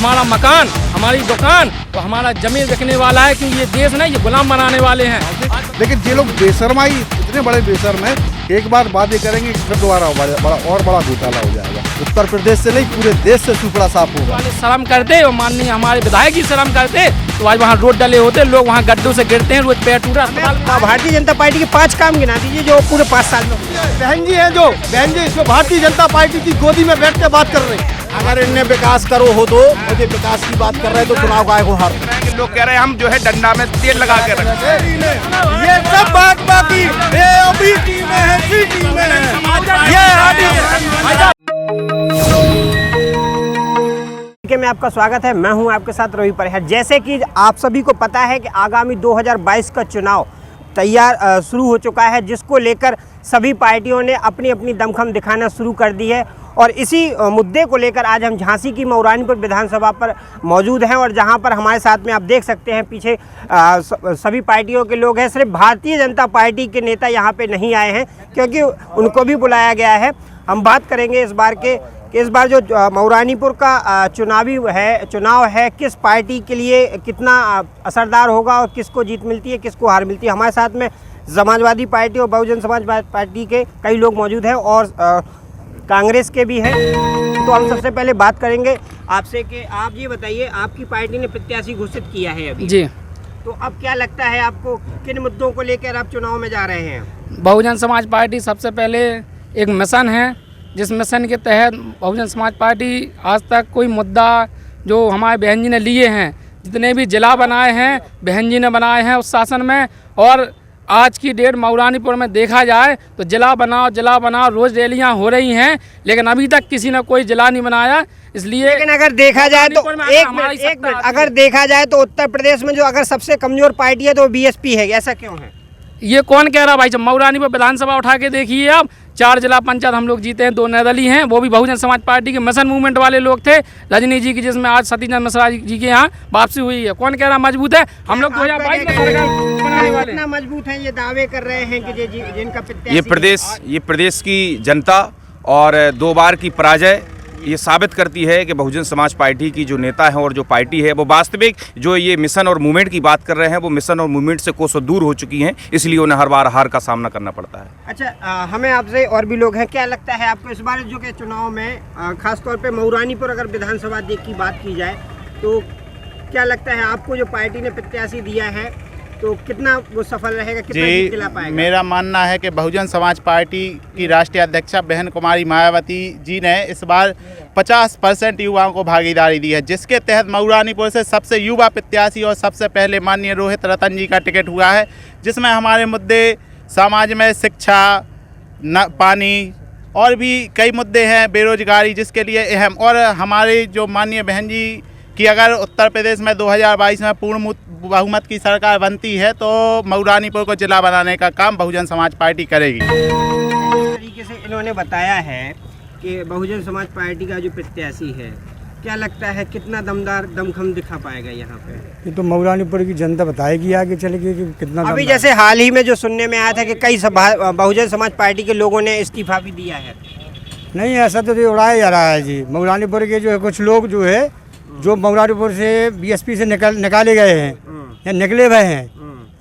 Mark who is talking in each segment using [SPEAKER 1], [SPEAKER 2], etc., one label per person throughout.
[SPEAKER 1] हमारा मकान, हमारी दुकान, तो हमारा जमीन रखने वाला है, क्योंकि ये देश नहीं, ये गुलाम बनाने वाले हैं।
[SPEAKER 2] लेकिन ये लोग बेशर्माई, इतने बड़े बेशर्म है, एक बार वादे करेंगे फिर दोबारा बड़ा घोटाला हो जाएगा। उत्तर प्रदेश से नहीं, पूरे देश से सुपड़ा साफ होगा।
[SPEAKER 1] शर्म करते और माननीय हमारे विधायक जी शर्म करते तो आज वहाँ रोड डले होते, लोग वहाँ गड्ढों से गिरते हैं, रोज पैर टूटा।
[SPEAKER 3] भारतीय जनता पार्टी के 5 काम गिना दीजिए जो पूरे 5 साल में।
[SPEAKER 2] बहन जी है जो भारतीय जनता पार्टी की गोदी में बैठ के बात कर रहे हैं।
[SPEAKER 4] अगर इनने विकास करो हो तो मुझे विकास की बात कर रहे हैं तो चुनाव का हार।
[SPEAKER 5] लोग कह रहे हैं हम जो है डंडा में तेल लगा के रखे।
[SPEAKER 4] ये सब बात बाकी
[SPEAKER 3] में आपका स्वागत है। मैं हूं आपके साथ रवि परिहार। जैसे कि आप सभी को पता है कि आगामी 2022 का चुनाव शुरू हो चुका है, जिसको लेकर सभी पार्टियों ने अपनी अपनी दमखम दिखाना शुरू कर दी है। और इसी मुद्दे को लेकर आज हम झांसी की मऊरानीपुर विधानसभा पर मौजूद हैं, और जहां पर हमारे साथ में आप देख सकते हैं पीछे सभी पार्टियों के लोग हैं। सिर्फ भारतीय जनता पार्टी के नेता यहां पे नहीं आए हैं, क्योंकि उनको भी बुलाया गया है। हम बात करेंगे इस बार जो मऊरानीपुर का चुनाव है किस पार्टी के लिए कितना असरदार होगा और किसको जीत मिलती है, किसको हार मिलती है। हमारे साथ में समाजवादी पार्टी और बहुजन समाज पार्टी के कई लोग मौजूद हैं और कांग्रेस के भी हैं। तो हम सबसे पहले बात करेंगे आपसे कि आप ये बताइए, आपकी पार्टी ने प्रत्याशी घोषित किया है अभी
[SPEAKER 1] जी,
[SPEAKER 3] तो अब क्या लगता है आपको, किन मुद्दों को लेकर आप चुनाव में जा रहे हैं?
[SPEAKER 1] बहुजन समाज पार्टी सबसे पहले एक मिशन है, जिस मिशन के तहत बहुजन समाज पार्टी आज तक कोई मुद्दा जो हमारे बहन जी ने लिए हैं, जितने भी जिला बनाए हैं बहन जी ने बनाए हैं उस शासन में, और आज की डेट मऊरानीपुर में देखा जाए तो जिला बनाओ रोज़ रैलियां हो रही हैं, लेकिन अभी तक किसी ने कोई जिला नहीं बनाया। इसलिए
[SPEAKER 3] लेकिन अगर देखा जाए तो एक मिनट अगर देखा जाए तो उत्तर प्रदेश में जो अगर सबसे कमजोर पार्टी है तो बीएसपी है, ऐसा क्यों है?
[SPEAKER 1] ये कौन कह रहा भाई? जब मऊरानीपुर विधानसभा उठा के देखिए आप, 4 जिला पंचायत हम लोग जीते हैं, 2 निर्दलीय हैं, वो भी बहुजन समाज पार्टी के मिशन मूवमेंट वाले लोग थे, रजनी जी की, जिसमें आज सतीश मिश्रा जी के यहाँ वापसी हुई है। कौन कह रहा मजबूत है? हम लोग 2022 में सरकार बनाने वाले।
[SPEAKER 3] कितना मजबूत है ये दावे कर रहे हैं कि जिनका प्रत्याशी
[SPEAKER 5] ये प्रदेश की जनता और 2 बार की पराजय ये साबित करती है कि बहुजन समाज पार्टी की जो नेता हैं और जो पार्टी है वो वास्तविक जो ये मिशन और मूवमेंट की बात कर रहे हैं वो मिशन और मूवमेंट से कोसों दूर हो चुकी हैं, इसलिए उन्हें हर बार हार का सामना करना पड़ता है।
[SPEAKER 3] अच्छा, हमें आपसे और भी लोग हैं, क्या लगता है आपको इस बार जो के चुनाव में खासतौर पे मऊरानीपुर अगर विधानसभा की बात की जाए तो क्या लगता है आपको जो पार्टी ने प्रत्याशी दिया है तो कितना वो सफल रहेगा, कितना जीत दिला पाएगा?
[SPEAKER 4] मेरा मानना है कि बहुजन समाज पार्टी की राष्ट्रीय अध्यक्षा बहन कुमारी मायावती जी ने इस बार 50% युवाओं को भागीदारी दी है, जिसके तहत मऊरानीपुर से सबसे युवा प्रत्याशी और सबसे पहले माननीय रोहित रतन जी का टिकट हुआ है, जिसमें हमारे मुद्दे समाज में शिक्षा, पानी और भी कई मुद्दे हैं, बेरोजगारी जिसके लिए अहम। और हमारी जो माननीय बहन जी कि अगर उत्तर प्रदेश में 2022 में पूर्ण बहुमत की सरकार बनती है तो मऊरानीपुर को जिला बनाने का काम बहुजन समाज पार्टी करेगी।
[SPEAKER 3] इस तरीके से इन्होंने बताया है कि बहुजन समाज पार्टी का जो प्रत्याशी है, क्या लगता है कितना दमखम दिखा पाएगा यहाँ पे?
[SPEAKER 6] ये तो मऊरानीपुर की जनता बताएगी आगे चलेगी कि कितना।
[SPEAKER 3] अभी जैसे हाल ही में जो सुनने में आया था कि कई बहुजन समाज पार्टी के लोगों ने इस्तीफा भी दिया है।
[SPEAKER 6] नहीं, ऐसा तो उड़ाया जा रहा है जी। मऊरानीपुर के जो है कुछ लोग जो है जो मऊरानीपुर से बीएसपी से निकाले गए हैं या निकले हुए हैं,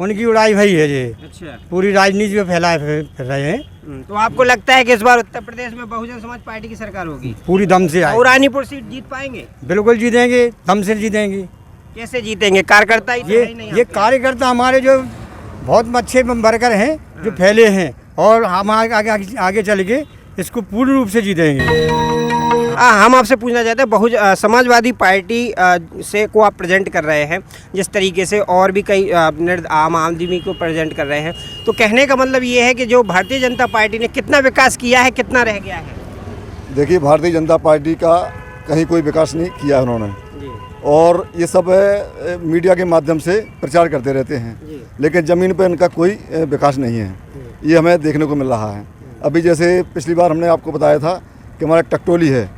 [SPEAKER 6] उनकी उड़ाई भई है जी।
[SPEAKER 3] अच्छा,
[SPEAKER 6] पूरी राजनीति में फैलाए फिर रहे हैं।
[SPEAKER 3] तो आपको लगता है कि इस बार उत्तर प्रदेश में बहुजन समाज पार्टी की सरकार होगी?
[SPEAKER 6] पूरी दम से आए।
[SPEAKER 3] मऊरानीपुर सीट जीत पाएंगे?
[SPEAKER 6] बिल्कुल जीतेंगे, दम से जीतेंगे।
[SPEAKER 3] कैसे जीतेंगे? कार्यकर्ता
[SPEAKER 6] ये कार्यकर्ता हमारे जो बहुत अच्छे वर्कर हैं जो फैले हैं, और हम आगे चल के इसको पूर्ण रूप से जीतेंगे।
[SPEAKER 3] हम आपसे पूछना चाहते हैं, समाजवादी पार्टी से को आप प्रेजेंट कर रहे हैं जिस तरीके से, और भी कई आम आदमी को प्रेजेंट कर रहे हैं, तो कहने का मतलब ये है कि जो भारतीय जनता पार्टी ने कितना विकास किया है, कितना रह गया है?
[SPEAKER 2] देखिए, भारतीय जनता पार्टी का कहीं कोई विकास नहीं किया उन्होंने जी। और ये सब मीडिया के माध्यम से प्रचार करते रहते हैं जी। लेकिन ज़मीन पर इनका कोई विकास नहीं है, ये हमें देखने को मिल रहा है। अभी जैसे पिछली बार हमने आपको बताया था कि हमारा टकटोली है,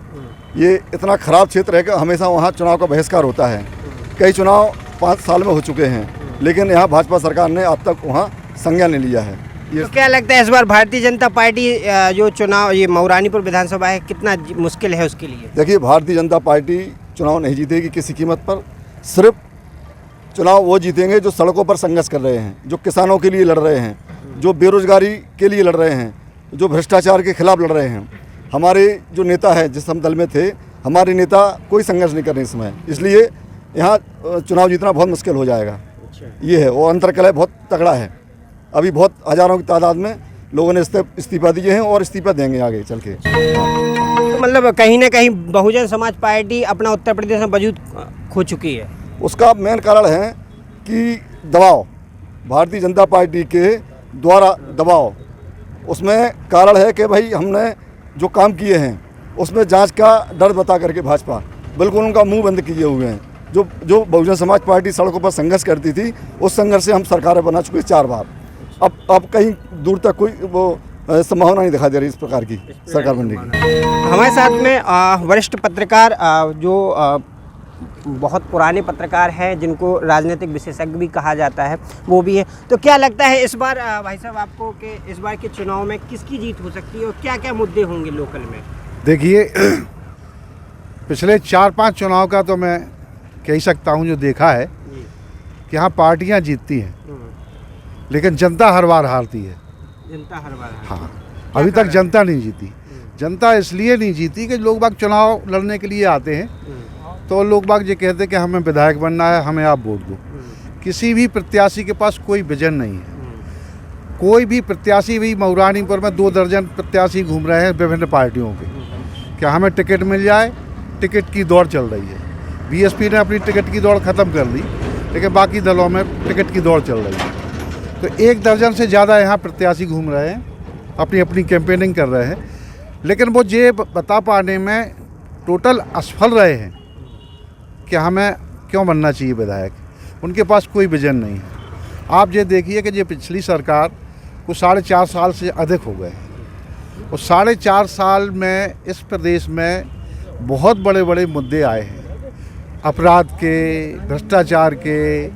[SPEAKER 2] ये इतना ख़राब क्षेत्र है कि हमेशा वहाँ चुनाव का बहिष्कार होता है। कई चुनाव 5 साल में हो चुके हैं, लेकिन यहाँ भाजपा सरकार ने अब तक वहाँ संज्ञान नहीं लिया है।
[SPEAKER 3] तो क्या लगता है इस बार भारतीय जनता पार्टी जो चुनाव ये मऊरानीपुर विधानसभा है, कितना मुश्किल है उसके लिए?
[SPEAKER 2] देखिए, भारतीय जनता पार्टी चुनाव नहीं जीतेगी किसी कीमत पर। सिर्फ चुनाव वो जीतेंगे जो सड़कों पर संघर्ष कर रहे हैं, जो किसानों के लिए लड़ रहे हैं, जो बेरोजगारी के लिए लड़ रहे हैं, जो भ्रष्टाचार के खिलाफ लड़ रहे हैं। हमारे जो नेता हैं, जिस हम दल में थे, हमारे नेता कोई संघर्ष नहीं कर रहे इस समय, इसलिए यहाँ चुनाव जीतना बहुत मुश्किल हो जाएगा। ये है, वो अंतर्कलह बहुत तगड़ा है। अभी बहुत हज़ारों की तादाद में लोगों ने इस्तीफा दिए हैं और इस्तीफा देंगे आगे चल के।
[SPEAKER 3] तो मतलब कहीं ना कहीं बहुजन समाज पार्टी अपना उत्तर प्रदेश में वजूद खो चुकी है।
[SPEAKER 2] उसका मेन कारण है कि दबाव, भारतीय जनता पार्टी के द्वारा दबाव। उसमें कारण है कि भाई हमने जो काम किए हैं उसमें जांच का डर बता करके भाजपा बिल्कुल उनका मुंह बंद किए हुए हैं। जो बहुजन समाज पार्टी सड़कों पर संघर्ष करती थी, उस संघर्ष से हम सरकारें बना चुके 4 बार। अब कहीं दूर तक कोई वो संभावना नहीं दिखाई दे रही इस प्रकार की सरकार बनने की।
[SPEAKER 3] हमारे साथ में वरिष्ठ पत्रकार जो बहुत पुराने पत्रकार हैं, जिनको राजनीतिक विशेषज्ञ भी कहा जाता है, वो भी है। तो क्या लगता है इस बार भाई साहब आपको कि इस बार के चुनाव में किसकी जीत हो सकती है और क्या क्या मुद्दे होंगे लोकल में?
[SPEAKER 7] देखिए, पिछले 4-5 चुनाव का तो मैं कह ही सकता हूँ जो देखा है कि यहाँ पार्टियाँ जीतती हैं लेकिन जनता हर बार हारती है।
[SPEAKER 3] जनता हर बार
[SPEAKER 7] हाँ, अभी तक जनता नहीं जीती। जनता इसलिए नहीं जीती कि लोग बाग चुनाव लड़ने के लिए आते हैं तो लोग बाग ये कहते हैं कि हमें विधायक बनना है, हमें आप वोट दो। किसी भी प्रत्याशी के पास कोई विजन नहीं है। कोई भी प्रत्याशी भी मऊरानीपुर में 2 दर्जन प्रत्याशी घूम रहे हैं विभिन्न पार्टियों के, क्या हमें टिकट मिल जाए। टिकट की दौड़ चल रही है। बीएसपी ने अपनी टिकट की दौड़ ख़त्म कर दी, लेकिन बाकी दलों में टिकट की दौड़ चल रही है। तो 1 दर्जन से ज़्यादा यहाँ प्रत्याशी घूम रहे हैं, अपनी अपनी कैंपेनिंग कर रहे हैं, लेकिन वो ये बता पाने में टोटल असफल रहे हैं कि हमें क्यों बनना चाहिए विधायक। उनके पास कोई विजन नहीं है। आप ये देखिए कि ये पिछली सरकार को 4.5 साल से अधिक हो गए और 4.5 साल में इस प्रदेश में बहुत बड़े बड़े मुद्दे आए हैं, अपराध के, भ्रष्टाचार के,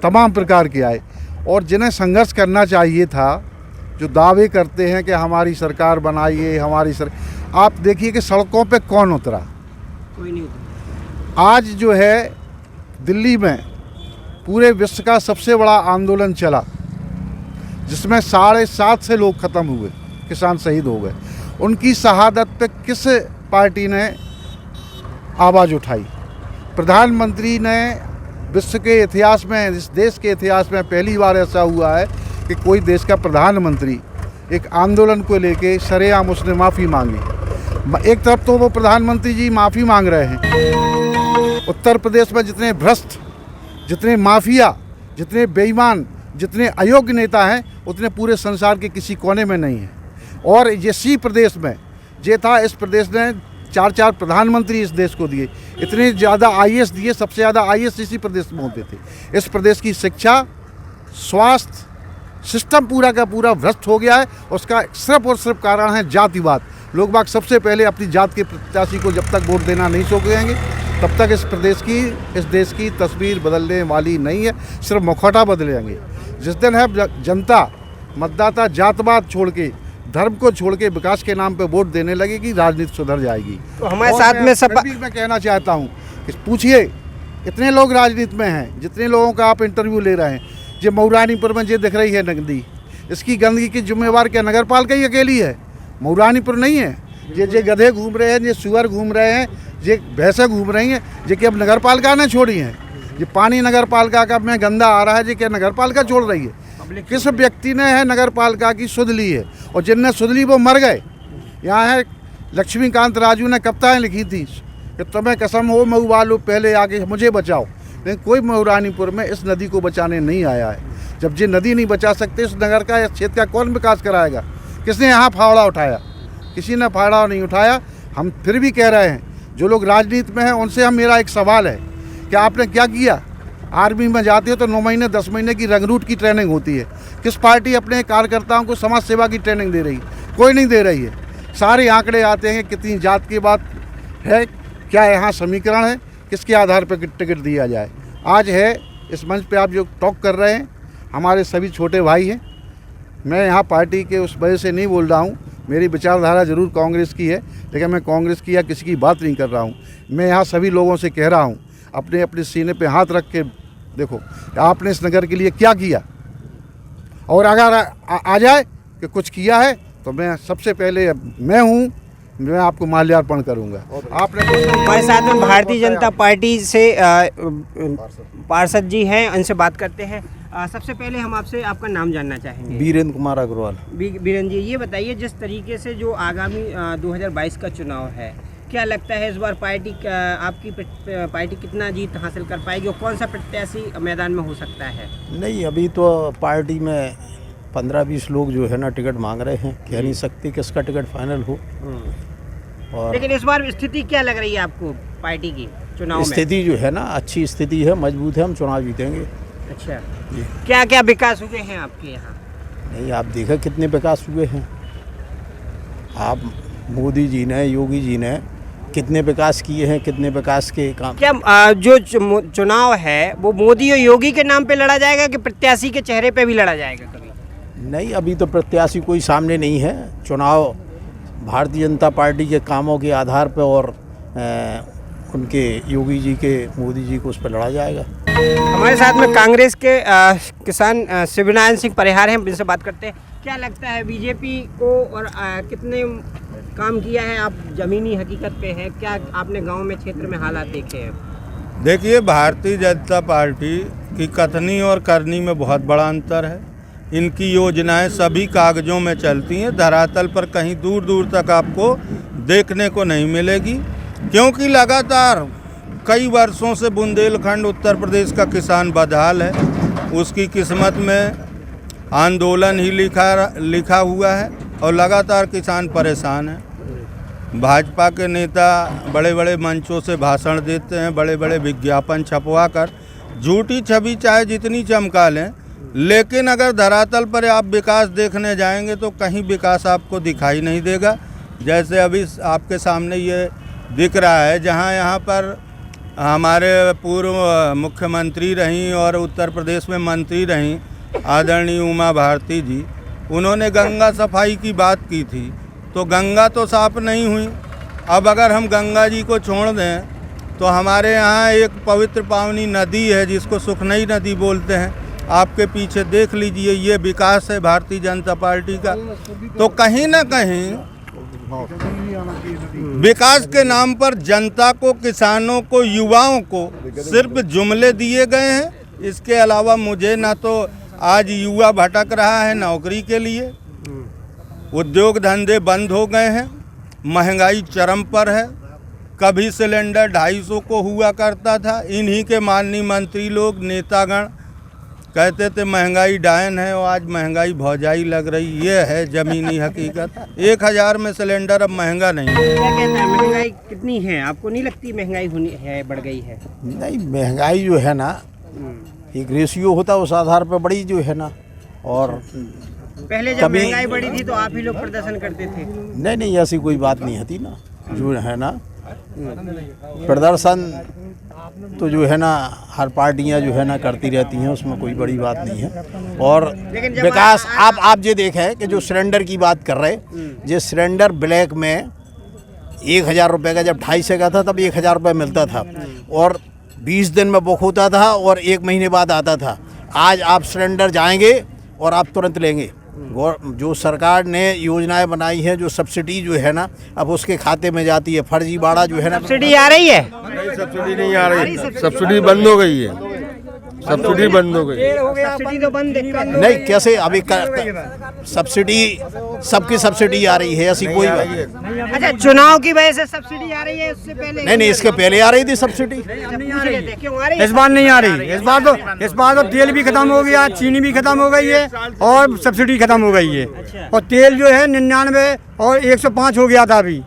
[SPEAKER 7] तमाम प्रकार के आए। और जिन्हें संघर्ष करना चाहिए था, जो दावे करते हैं कि हमारी सरकार बनाइए, आप देखिए कि सड़कों पे कौन उतरा?
[SPEAKER 3] कोई नहीं उतरा।
[SPEAKER 7] आज जो है दिल्ली में पूरे विश्व का सबसे बड़ा आंदोलन चला, जिसमें 7.5 से लोग ख़त्म हुए, किसान शहीद हो गए। उनकी शहादत पे किस पार्टी ने आवाज़ उठाई? प्रधानमंत्री ने विश्व के इतिहास में, इस देश के इतिहास में पहली बार ऐसा हुआ है कि कोई देश का प्रधानमंत्री एक आंदोलन को लेके सरेआम उसने माफ़ी मांगी। एक तरफ तो वो प्रधानमंत्री जी माफ़ी मांग रहे हैं, उत्तर प्रदेश में जितने भ्रष्ट, जितने माफिया, जितने बेईमान, जितने अयोग्य नेता हैं, उतने पूरे संसार के किसी कोने में नहीं हैं। और इसी प्रदेश में ये था, इस प्रदेश ने 4 प्रधानमंत्री इस देश को दिए, इतने ज़्यादा आईएएस दिए, सबसे ज़्यादा आईएएस इसी प्रदेश में होते थे। इस प्रदेश की शिक्षा, स्वास्थ्य सिस्टम पूरा का पूरा भ्रष्ट हो गया है। उसका सिर्फ और सिर्फ कारण है जातिवाद। लोग बाग सबसे पहले अपनी जात के प्रत्याशी को जब तक वोट देना नहीं सोचेंगे, तब तक इस प्रदेश की, इस देश की तस्वीर बदलने वाली नहीं है, सिर्फ मुखौटा बदलेंगे। जिस दिन है जनता, मतदाता जातवाद छोड़ के, धर्म को छोड़ के विकास के नाम पे वोट देने लगेगी, राजनीति सुधर जाएगी।
[SPEAKER 3] तो हमारे साथ में सब
[SPEAKER 7] मैं कहना चाहता हूँ कि पूछिए, इतने लोग राजनीति में हैं, जितने लोगों का आप इंटरव्यू ले रहे हैं, ये मऊरानीपुर में ये दिख रही है नदी, इसकी गंदगी की जिम्मेवार क्या नगर पालिका ही अकेली है? मऊरानीपुर नहीं है। ये गधे घूम रहे हैं, ये सुअर घूम रहे हैं, ये भैंसें घूम रही हैं, ये कि अब नगर पालिका ने छोड़ी हैं। ये पानी नगर पालिका का में गंदा आ रहा है, ये क्या नगर पालिका छोड़ रही है? किस व्यक्ति ने है नगर पालिका की सुध ली है? और जिनने सुध ली वो मर गए। यहाँ है लक्ष्मीकांत राजू ने कविताएँ लिखी थी कि तुम्हें कसम हो मऊ वालों, पहले आगे मुझे बचाओ, लेकिन कोई मऊरानीपुर में इस नदी को बचाने नहीं आया है। जब ये नदी नहीं बचा सकते, इस नगर का, इस क्षेत्र का कौन विकास कराएगा? किसने यहाँ फावड़ा उठाया? किसी ने फावड़ा नहीं उठाया। हम फिर भी कह रहे हैं, जो लोग राजनीति में हैं उनसे मेरा एक सवाल है कि आपने क्या किया? आर्मी में जाते हो तो 9 महीने 10 महीने की रंगरूट की ट्रेनिंग होती है। किस पार्टी अपने कार्यकर्ताओं को समाज सेवा की ट्रेनिंग दे रही? कोई नहीं दे रही है। सारे आंकड़े आते हैं, कितनी जात की बात है, क्या यहाँ समीकरण है, किसके आधार पर टिकट दिया जाए। आज है इस मंच पे आप जो टॉक कर रहे हैं, हमारे सभी छोटे भाई हैं। मैं यहाँ पार्टी के उस वजह से नहीं बोल रहा हूँ, मेरी विचारधारा जरूर कांग्रेस की है, लेकिन मैं कांग्रेस की या किसी की बात नहीं कर रहा हूँ। मैं यहाँ सभी लोगों से कह रहा हूँ, अपने अपने सीने पे हाथ रख के देखो आपने इस नगर के लिए क्या किया, और अगर आ जाए कि कुछ किया है तो मैं सबसे पहले मैं आपको माल्यार्पण करूंगा। आपने
[SPEAKER 3] हमारे साथ में भारतीय जनता पार्टी से पार्षद जी हैं, उनसे बात करते हैं। सबसे पहले हम आपसे आपका नाम जानना चाहेंगे।
[SPEAKER 8] वीरेंद्र कुमार अग्रवाल।
[SPEAKER 3] बीरेंद्र जी, ये बताइए जिस तरीके से जो आगामी 2022 का चुनाव है, क्या लगता है इस बार आपकी पार्टी कितना जीत हासिल कर पाएगी और कौन सा प्रत्याशी मैदान में हो सकता है?
[SPEAKER 8] नहीं, अभी तो पार्टी में 15-20 लोग जो है ना टिकट मांग रहे हैं, कह नहीं सकते किसका टिकट फाइनल हो। और
[SPEAKER 3] लेकिन इस बार स्थिति क्या लग रही है आपको पार्टी की चुनाव में?
[SPEAKER 8] स्थिति जो है ना अच्छी स्थिति है, मजबूत है, हम चुनाव जीतेंगे।
[SPEAKER 3] अच्छा, क्या क्या विकास हुए हैं आपके यहाँ?
[SPEAKER 8] नहीं, आप देखा कितने विकास हुए हैं। आप मोदी जी ने, योगी जी ने कितने विकास किए हैं, कितने विकास के काम।
[SPEAKER 3] क्या जो चुनाव है वो मोदी और योगी के नाम पे लड़ा जाएगा कि प्रत्याशी के चेहरे पे भी लड़ा जाएगा कभी?
[SPEAKER 8] नहीं, अभी तो प्रत्याशी कोई सामने नहीं है। चुनाव भारतीय जनता पार्टी के कामों के आधार पर और उनके योगी जी के, मोदी जी को उस पर लड़ा जाएगा।
[SPEAKER 3] हमारे साथ में कांग्रेस के किसान शिवनारायण सिंह परिहार हैं, इनसे बात करते हैं। क्या लगता है बीजेपी को और कितने काम किया है? आप जमीनी हकीकत पे है, क्या आपने गांव में क्षेत्र में हालात देखे हैं?
[SPEAKER 9] देखिए, भारतीय जनता पार्टी की कथनी और करनी में बहुत बड़ा अंतर है। इनकी योजनाएं सभी कागजों में चलती हैं, धरातल पर कहीं दूर दूर तक आपको देखने को नहीं मिलेगी, क्योंकि लगातार कई वर्षों से बुंदेलखंड उत्तर प्रदेश का किसान बदहाल है। उसकी किस्मत में आंदोलन ही लिखा हुआ है और लगातार किसान परेशान है। भाजपा के नेता बड़े बड़े मंचों से भाषण देते हैं, बड़े बड़े विज्ञापन छपवा कर झूठी छवि चाहे जितनी चमका लें, लेकिन अगर धरातल पर आप विकास देखने जाएंगे तो कहीं विकास आपको दिखाई नहीं देगा। जैसे अभी आपके सामने ये दिख रहा है, जहाँ यहाँ पर हमारे पूर्व मुख्यमंत्री रहीं और उत्तर प्रदेश में मंत्री रहीं आदरणीय उमा भारती जी, उन्होंने गंगा सफाई की बात की थी, तो गंगा तो साफ नहीं हुई। अब अगर हम गंगा जी को छोड़ दें तो हमारे यहाँ एक पवित्र पावनी नदी है जिसको सुखनई नदी बोलते हैं, आपके पीछे देख लीजिए, ये विकास है भारतीय जनता पार्टी का। तो कहीं ना कहीं विकास के नाम पर जनता को, किसानों को, युवाओं को सिर्फ जुमले दिए गए हैं। इसके अलावा मुझे ना तो आज युवा भटक रहा है नौकरी के लिए, उद्योग धंधे बंद हो गए हैं, महंगाई चरम पर है। कभी सिलेंडर 250 को हुआ करता था, इन्हीं के माननीय मंत्री लोग, नेतागण कहते थे महंगाई डायन है, और आज महंगाई भौजाई लग रही। ये है जमीनी हकीकत। 1000 में सिलेंडर अब महंगा नहीं है।
[SPEAKER 3] क्या कहता है, महंगाई कितनी है? आपको नहीं लगती महंगाई होनी है, बढ़ गई है?
[SPEAKER 8] नहीं, महंगाई जो है ना एक रेशियो होता है, उस आधार पर बड़ी जो है ना। और
[SPEAKER 3] पहले जब महंगाई बढ़ी थी तो आप ही लोग प्रदर्शन करते थे?
[SPEAKER 8] नहीं, ऐसी कोई बात नहीं होती ना। जो है ना प्रदर्शन तो जो है ना हर पार्टियां जो है ना करती रहती हैं, उसमें कोई बड़ी बात नहीं है। और विकास आप ये देखें कि जो सिलेंडर की बात कर रहे, जो सिलेंडर ब्लैक में 1000 रुपये का जब 250 का था तब 1000 रुपये मिलता था और 20 दिन में बुक होता था और 1 महीने बाद आता था। आज आप सिलेंडर जाएंगे और आप तुरंत लेंगे। जो सरकार ने योजनाएं बनाई हैं, जो सब्सिडी जो है ना अब उसके खाते में जाती है। फर्जीवाड़ा जो है ना,
[SPEAKER 3] सब्सिडी आ रही है?
[SPEAKER 10] नहीं, सब्सिडी नहीं आ रही, सब्सिडी बंद हो गई है। सब्सिडी बंद हो गई।
[SPEAKER 3] सब्सिडी तो बंद
[SPEAKER 8] नहीं, कैसे अभी सब्सिडी, सबकी सब्सिडी आ रही है, ऐसी कोई बात नहीं।
[SPEAKER 3] अच्छा, चुनाव की वजह से सब्सिडी आ रही है, उससे पहले
[SPEAKER 8] नहीं, इसके पहले आ रही थी सब्सिडी।
[SPEAKER 3] क्यों आ रही है?
[SPEAKER 6] इस बार नहीं आ रही। इस बार तो तेल भी खत्म हो गया, चीनी भी खत्म हो गई है और सब्सिडी खत्म हो गई है। और तेल जो है 99 और 105 हो गया था अभी।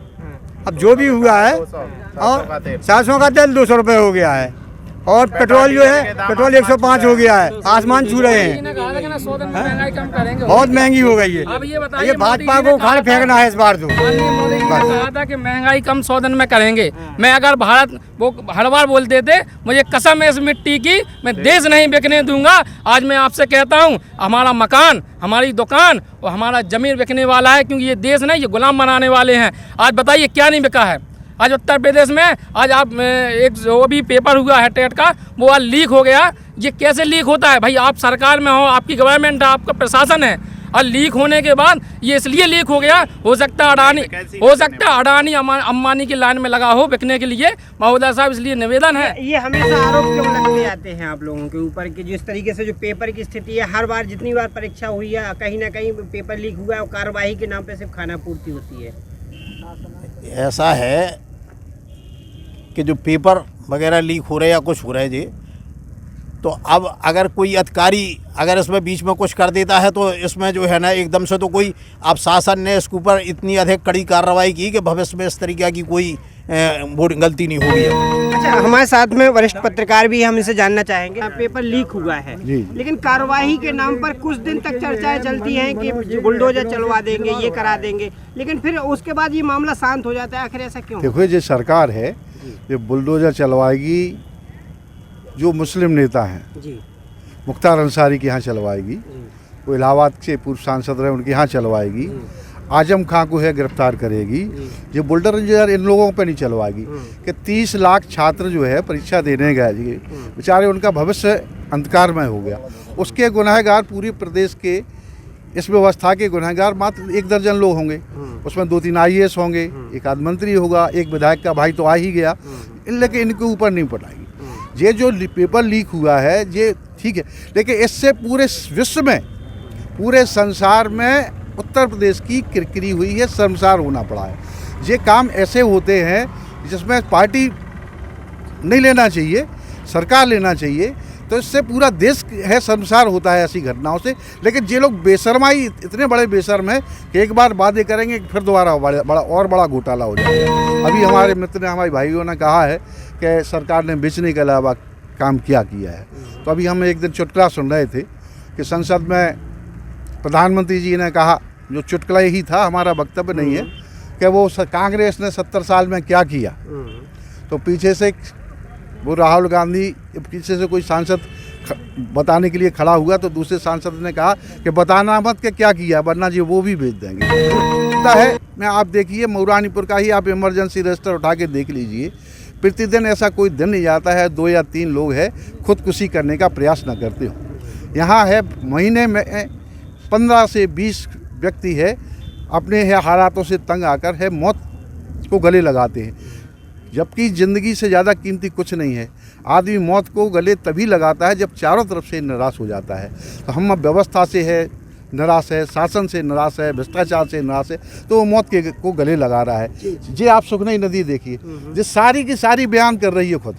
[SPEAKER 6] अब जो भी हुआ है, और 700 का तेल 200 रुपये हो गया है। और पेट्रोल जो है पेट्रोल 105 हो गया है, आसमान छू रहे हैं।
[SPEAKER 1] इन्होंने कहा था कि ना 100 दिन में महंगाई कम करेंगे।
[SPEAKER 6] बहुत महंगी हो गई है।
[SPEAKER 1] अब ये बताइए,
[SPEAKER 6] ये भाजपा को उखाड़ फेंकना है इस बार तो।
[SPEAKER 1] माननीय मोदी जी ने कहा था कि महंगाई कम 100 दिन में करेंगे। मैं अगर भारत वो हर बार बोलते थे, मुझे कसम है इस मिट्टी की, मैं देश नहीं बिकने दूंगा। आज मैं आपसे कहता हूँ, हमारा मकान, हमारी दुकान और हमारा जमीन बिकने वाला है, क्योंकि ये देश नहीं, ये गुलाम बनाने वाले हैं। आज बताइए क्या नहीं बिका है। आज उत्तर प्रदेश में आज आप एक जो भी पेपर हुआ है टेट का, वो आज लीक हो गया। ये कैसे लीक होता है भाई? आप सरकार में हो, आपकी गवर्नमेंट है, आपका प्रशासन है, और लीक होने के बाद ये इसलिए लीक हो गया। हो सकता है अडानी अंबानी की लाइन में लगा हो बिकने के लिए। महोदय साहब, इसलिए निवेदन है।
[SPEAKER 3] ये हमेशा आरोप क्यों लगते आते हैं आप लोगों के ऊपर कि जिस तरीके से जो पेपर की स्थिति है, हर बार जितनी बार परीक्षा हुई है कहीं ना कहीं पेपर लीक हुआ है और कार्रवाई के नाम पे सिर्फ खाना पूर्ति होती है।
[SPEAKER 8] ऐसा है कि जो पेपर वगैरह लीक हो रहे या कुछ हो रहे जी, तो अब अगर कोई अधिकारी अगर इसमें बीच में कुछ कर देता है तो इसमें जो है ना एकदम से तो कोई अब शासन ने इसके ऊपर इतनी अधिक कड़ी कार्रवाई की कि भविष्य में इस तरीके की कोई गलती नहीं होगी।
[SPEAKER 3] अच्छा, हमारे साथ में वरिष्ठ पत्रकार भी, हम इसे जानना चाहेंगे। पेपर लीक हुआ है, लेकिन कार्रवाई के नाम पर कुछ दिन तक चर्चाएं चलती हैं कि बुलडोजर चलवा देंगे, ये करा देंगे, लेकिन फिर उसके बाद ये मामला शांत हो जाता है। आखिर ऐसा क्यों?
[SPEAKER 7] देखो, ये सरकार है, ये बुलडोजर चलवाएगी जो मुस्लिम नेता हैं
[SPEAKER 3] जी,
[SPEAKER 7] मुख्तार अंसारी के यहाँ चलवाएगी, वो इलाहाबाद से पूर्व सांसद रहे उनके यहाँ चलवाएगी, आजम खां को है गिरफ्तार करेगी। ये बुलडोजर इन लोगों पे नहीं चलवाएगी कि 30 लाख छात्र जो है परीक्षा देने गए जी, बेचारे उनका भविष्य अंधकार में हो गया। उसके गुनहगार पूरे प्रदेश के इस व्यवस्था के गुनहगार मात्र 1 दर्जन लोग होंगे। उसमें 2-3 IAS होंगे, एक आध मंत्री होगा, एक विधायक का भाई तो आ ही गया, लेकिन इनके ऊपर नहीं पड़ाएगी। ये जो पेपर लीक हुआ है ये ठीक है, लेकिन इससे पूरे विश्व में, पूरे संसार में उत्तर प्रदेश की किरकिरी हुई है, शर्मसार होना पड़ा है। ये काम ऐसे होते हैं जिसमें पार्टी नहीं लेना चाहिए, सरकार लेना चाहिए, तो इससे पूरा देश है शर्मसार होता है ऐसी घटनाओं से। लेकिन ये लोग बेशर्माई, इतने बड़े बेशर्म हैं कि एक बार वादे करेंगे फिर दोबारा बड़ा घोटाला हो जाएगा। अभी हमारे मित्र ने, हमारे भाइयों ने कहा है कि सरकार ने बेचने के अलावा काम क्या किया है। तो अभी हम एक दिन चुटकुला सुन रहे थे कि संसद में प्रधानमंत्री जी ने कहा, जो चुटकुला ही था, हमारा वक्तव्य नहीं है, कि वो कांग्रेस ने 70 साल में क्या किया। तो पीछे से वो राहुल गांधी, पीछे से कोई सांसद बताने के लिए खड़ा हुआ, तो दूसरे सांसद ने कहा कि बताना मत कि क्या किया, वरना जी वो भी भेज देंगे। है मैं, आप देखिए मऊरानीपुर का ही आप इमरजेंसी रजिस्टर उठा के देख लीजिए, प्रतिदिन ऐसा कोई दिन नहीं जाता है 2 या 3 लोग हैं खुदकुशी करने का प्रयास न करते हो। यहाँ है महीने में 15 से 20 व्यक्ति है अपने हालातों से तंग आकर है मौत को गले लगाते हैं, जबकि ज़िंदगी से ज़्यादा कीमती कुछ नहीं है। आदमी मौत को गले तभी लगाता है जब चारों तरफ से निराश हो जाता है। तो हम अब व्यवस्था से है निराश है, शासन से निराश है, भ्रष्टाचार से निराश है, तो वो मौत को गले लगा रहा है। ये आप सुखनई नदी देखिए, जो सारी की सारी बयान कर रही है खुद,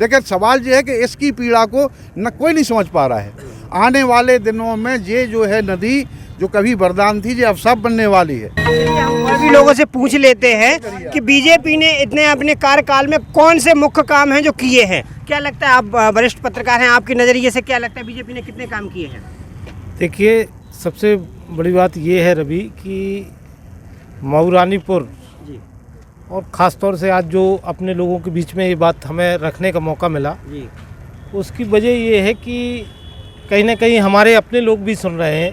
[SPEAKER 7] लेकिन सवाल ये है कि इसकी पीड़ा को न कोई नहीं समझ पा रहा है। आने वाले दिनों में ये जो है नदी, जो कभी वरदान थी, ये अब सब बनने वाली है।
[SPEAKER 3] और भी लोगों से पूछ लेते हैं कि बीजेपी ने इतने अपने कार्यकाल में कौन से मुख्य काम हैं जो किए हैं। क्या लगता है, आप वरिष्ठ पत्रकार हैं, आपके नज़रिए से क्या लगता है बीजेपी ने कितने काम किए हैं?
[SPEAKER 11] देखिए, सबसे बड़ी बात ये है रवि कि मऊरानीपुर और ख़ास तौर से आज जो अपने लोगों के बीच में ये बात हमें रखने का मौका मिला, उसकी वजह ये है कि कहीं ना कहीं हमारे अपने लोग भी सुन रहे हैं।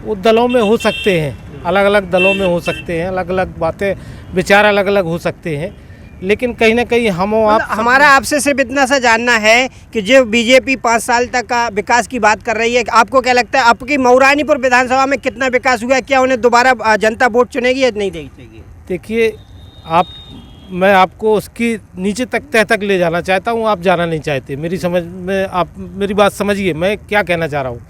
[SPEAKER 11] वो दलों में हो सकते हैं, अलग अलग दलों में हो सकते हैं, अलग अलग बातें, विचार अलग अलग हो सकते हैं, लेकिन कहीं ना कहीं हम आप
[SPEAKER 3] हमारा आपसे सिर्फ इतना सा जानना है कि जो बीजेपी 5 साल तक का विकास की बात कर रही है, आपको क्या लगता है आपकी मऊरानीपुर विधानसभा में कितना विकास हुआ है? क्या उन्हें दोबारा जनता वोट चुनेगी या नहीं देगी?
[SPEAKER 11] देखिए, मैं आपको उसकी नीचे तक तह तक ले जाना चाहता हूँ, आप जाना नहीं चाहते। मेरी समझ में आप मेरी बात समझिए, मैं क्या कहना चाह रहा हूँ।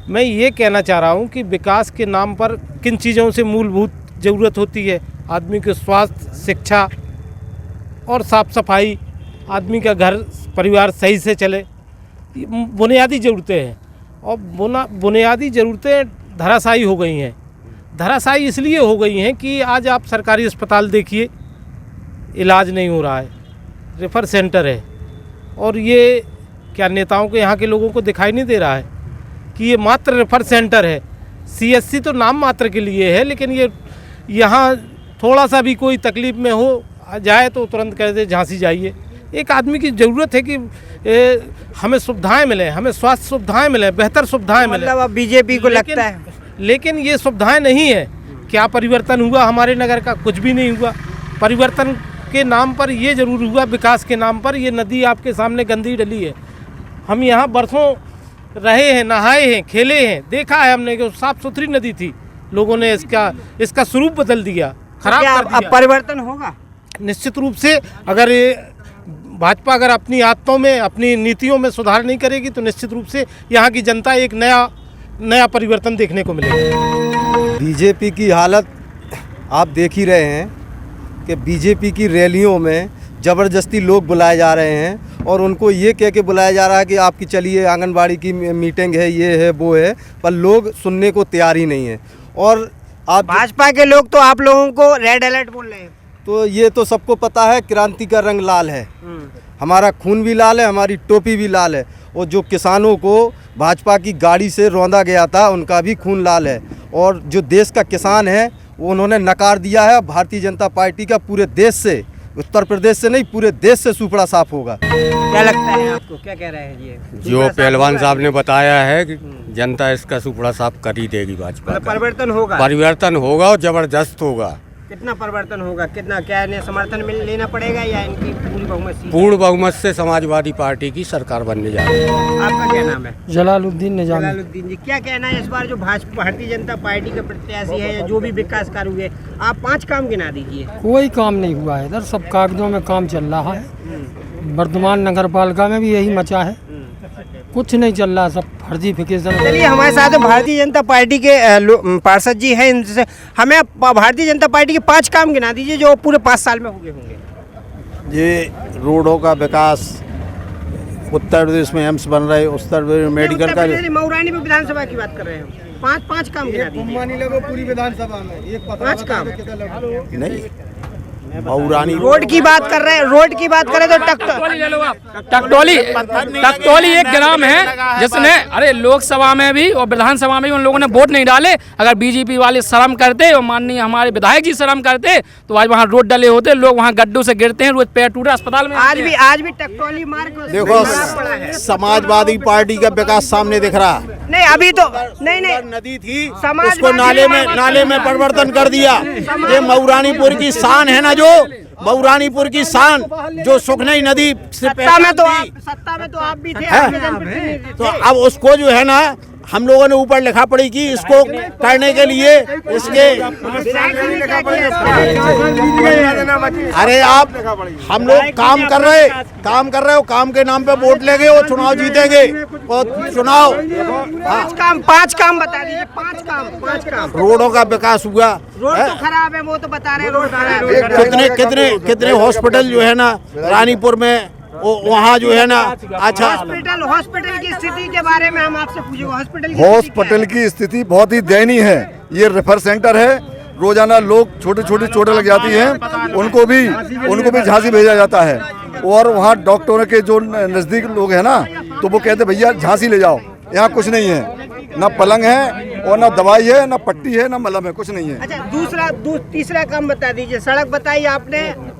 [SPEAKER 11] मैं ये कहना चाह रहा हूँ कि विकास के नाम पर किन चीज़ों से मूलभूत ज़रूरत होती है? आदमी के स्वास्थ्य, शिक्षा और साफ़ सफाई, आदमी का घर परिवार सही से चले, बुनियादी ज़रूरतें हैं। और बुनियादी ज़रूरतें धराशायी हो गई हैं। धराशायी इसलिए हो गई हैं कि आज आप सरकारी अस्पताल देखिए, इलाज नहीं हो रहा है, रेफर सेंटर है, और ये क्या नेताओं को, यहाँ के लोगों को दिखाई नहीं दे रहा है कि ये मात्र रेफर सेंटर है। CSC तो नाम मात्र के लिए है, लेकिन ये यहाँ थोड़ा सा भी कोई तकलीफ़ में हो जाए तो तुरंत कह दे झांसी जाइए। एक आदमी की ज़रूरत है कि हमें सुविधाएं मिलें, हमें स्वास्थ्य सुविधाएं मिलें, बेहतर सुविधाएं मिलें।
[SPEAKER 3] मतलब अब बीजेपी को लगता है,
[SPEAKER 11] लेकिन ये सुविधाएं नहीं है। क्या परिवर्तन हुआ हमारे नगर का? कुछ भी नहीं हुआ। परिवर्तन के नाम पर ये ज़रूर हुआ, विकास के नाम पर ये नदी आपके सामने गंदी डली है। हम यहाँ बरसों रहे हैं, नहाए हैं, खेले हैं, देखा है हमने कि साफ़ सुथरी नदी थी। लोगों ने इसका स्वरूप बदल दिया, खराब कर दिया।
[SPEAKER 3] अब परिवर्तन होगा
[SPEAKER 11] निश्चित रूप से। अगर भाजपा अगर अपनी आदतों में, अपनी नीतियों में सुधार नहीं करेगी तो निश्चित रूप से यहाँ की जनता एक नया परिवर्तन देखने को मिलेगा।
[SPEAKER 6] बीजेपी की हालत आप देख ही रहे हैं कि बीजेपी की रैलियों में ज़बरदस्ती लोग बुलाए जा रहे हैं और उनको ये कह के बुलाया जा रहा है कि आपकी चलिए आंगनबाड़ी की मीटिंग है, ये है, वो है, पर लोग सुनने को तैयार ही नहीं है। और आप
[SPEAKER 3] भाजपा के लोग तो आप लोगों को रेड अलर्ट बोल रहे हैं।
[SPEAKER 6] तो ये तो सबको पता है, क्रांति का रंग लाल है, हमारा खून भी लाल है, हमारी टोपी भी लाल है। और जो किसानों को भाजपा की गाड़ी से रौंदा गया था उनका भी खून लाल है। और जो देश का किसान है वो उन्होंने नकार दिया है। भारतीय जनता पार्टी का पूरे देश से, उत्तर प्रदेश से नहीं, पूरे देश से सुपड़ा साफ होगा।
[SPEAKER 3] क्या लगता है आपको, क्या कह रहे हैं ये?
[SPEAKER 10] जो पहलवान साहब ने बताया है कि जनता इसका सुपड़ा साफ कर ही देगी भाजपा
[SPEAKER 3] मतलब
[SPEAKER 10] का।
[SPEAKER 3] परिवर्तन होगा,
[SPEAKER 10] परिवर्तन होगा और जबरदस्त होगा।
[SPEAKER 3] कितना परिवर्तन होगा, कितना, क्या इन्हें समर्थन लेना पड़ेगा या इनकी पूरी बहुमत?
[SPEAKER 10] पूर्ण बहुमत से समाजवादी पार्टी की सरकार बनने जा रही है।
[SPEAKER 3] आपका क्या नाम है?
[SPEAKER 6] जलालुद्दीन निजामी।
[SPEAKER 3] जलालुद्दीन जी, क्या कहना है इस बार जो भारतीय जनता पार्टी के प्रत्याशी है या जो भी विकास कार्य हुए, आप 5 काम गिना दीजिए।
[SPEAKER 6] कोई काम नहीं हुआ है इधर, सब कागजों में काम चल रहा है। वर्धमान नगर पालिका में भी यही मचा है, कुछ नहीं चल रहा, सब फर्जीफिकेशन।
[SPEAKER 3] चलिए, हमारे साथ भारतीय जनता पार्टी के पार्षद जी हैं, इनसे हमें भारतीय जनता पार्टी के 5 काम गिना दीजिए जो पूरे 5 साल में हुए होंगे।
[SPEAKER 8] ये रोडों का विकास, उत्तर प्रदेश में एम्स बन रहे, उत्तर प्रदेश में मेडिकल का।
[SPEAKER 3] मऊरानी में विधानसभा की बात कर रहे हैं, 5 काम गिना दीजिए।
[SPEAKER 6] पूरी विधानसभा में
[SPEAKER 3] 5 काम
[SPEAKER 8] नहीं, मऊरानी
[SPEAKER 1] रोड की बात कर रहे हैं, रोड की बात करें तो टकटोली एक ग्राम है जिसने, अरे लोकसभा में भी और विधानसभा में भी उन लोगों ने वोट नहीं डाले। अगर बीजेपी वाले शर्म करते और माननीय हमारे विधायक जी शर्म करते तो आज वहाँ रोड डले होते। लोग वहाँ गड्ढों से गिरते हैं, रोज पैर टूटा अस्पताल में।
[SPEAKER 3] आज भी टकटोली मार्ग
[SPEAKER 8] देखो, समाजवादी पार्टी का विकास सामने दिख रहा।
[SPEAKER 3] नहीं, अभी तो नहीं
[SPEAKER 8] नदी थी, उसको नाले में परिवर्तन कर दिया। ये मऊरानीपुर की शान है ना, जो मऊरानीपुर की शान, जो सुखनई नदी से
[SPEAKER 3] सत्ता में तो आप भी थे,
[SPEAKER 8] तो अब उसको जो है ना हम लोगों ने ऊपर लिखा पड़ी कि इसको करने के लिए इसके, अरे आप, हम लोग काम कर रहे हो, काम के नाम पे वोट लेंगे और चुनाव जीतेंगे। और चुनाव
[SPEAKER 3] 5 काम बता दीजिए। 5 काम।
[SPEAKER 8] रोडों का विकास हुआ,
[SPEAKER 3] रोड तो खराब है, वो तो बता रहे हैं रोड खराब है।
[SPEAKER 8] कितने हॉस्पिटल जो है ना रानीपुर में, वहाँ जो है ना, अच्छा
[SPEAKER 3] हॉस्पिटल की स्थिति के बारे में हम आपसे पूछेंगे।
[SPEAKER 2] हॉस्पिटल की स्थिति बहुत ही दयनीय है। ये रेफर सेंटर है, रोजाना लोग छोटी चोटें लग जाती हैं, उनको भी झांसी भेजा जाता है। और वहाँ डॉक्टरों के जो नज़दीक लोग हैं ना, तो वो कहते भैया झांसी ले जाओ, यहाँ कुछ नहीं है, ना पलंग है और ना दवाई है, ना पट्टी है, ना मलहम है, कुछ नहीं है।
[SPEAKER 3] अच्छा, तीसरा काम बता दीजिए। सड़क बताई आपने,